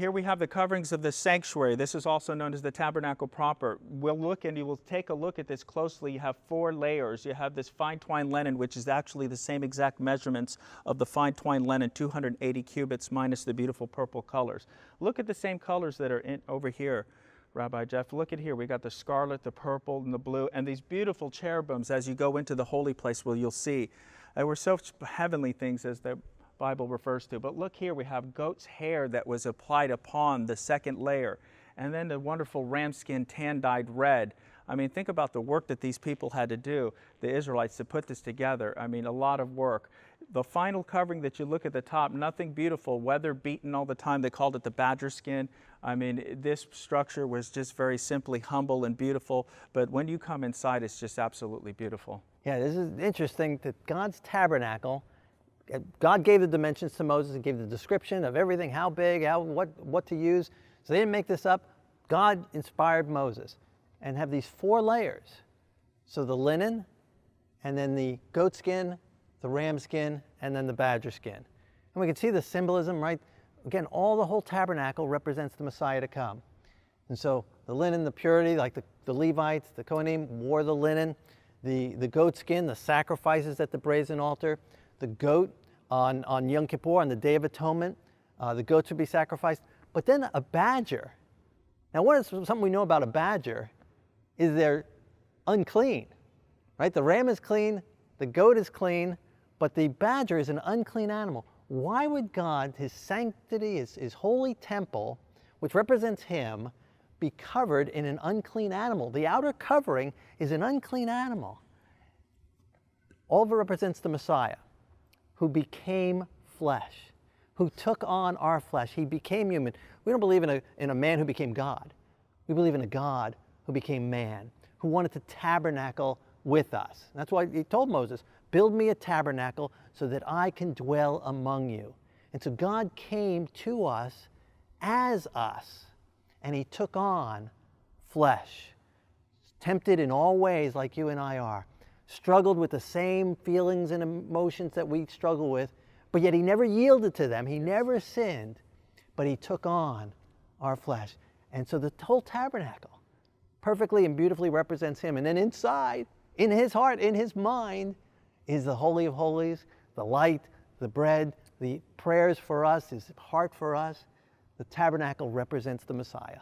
here we have the coverings of the sanctuary. This is also known as the tabernacle proper. We'll look and you will take a look at this closely. You have 4 layers. You have this fine twine linen, which is actually the same exact measurements of the fine twine linen, 280 cubits minus the beautiful purple colors. Look at the same colors that are over here, Rabbi Jeff. Look at here. We got the scarlet, the purple, and the blue, and these beautiful cherubims as you go into the holy place, you'll see. They were such heavenly things as the Bible refers to. But look here, we have goat's hair that was applied upon the second layer, and then the wonderful ram skin tan-dyed red. I mean, think about the work that these people had to do, the Israelites, to put this together. I mean, a lot of work. The final covering that you look at the top, nothing beautiful, weather beaten all the time. They called it the badger skin. I mean, this structure was just very simply humble and beautiful, but when you come inside, it's just absolutely beautiful. Yeah, this is interesting that God's tabernacle, God gave the dimensions to Moses and gave the description of everything, how big, what to use. So they didn't make this up. God inspired Moses and have these 4 layers. So the linen, and then the goat skin, the ram skin, and then the badger skin. And we can see the symbolism, right? Again, the whole tabernacle represents the Messiah to come. And so the linen, the purity, like the Levites, the Kohanim wore the linen. The goat skin, the sacrifices at the brazen altar. The goat on Yom Kippur, on the Day of Atonement, the goats would be sacrificed. But then a badger. Now, something we know about a badger is they're unclean, right? The ram is clean, the goat is clean, but the badger is an unclean animal. Why would God, his sanctity, his holy temple, which represents him, be covered in an unclean animal? The outer covering is an unclean animal. All of it represents the Messiah, who became flesh, who took on our flesh. He became human. We don't believe in a man who became God. We believe in a God who became man, who wanted to tabernacle with us. That's why he told Moses, build me a tabernacle so that I can dwell among you. And so God came to us as us, and he took on flesh, tempted in all ways like you and I are, struggled with the same feelings and emotions that we struggle with, but yet he never yielded to them. He never sinned, but he took on our flesh. And so the whole tabernacle perfectly and beautifully represents him. And then inside, in his heart, in his mind, is the Holy of Holies, the light, the bread, the prayers for us, his heart for us. The tabernacle represents the Messiah.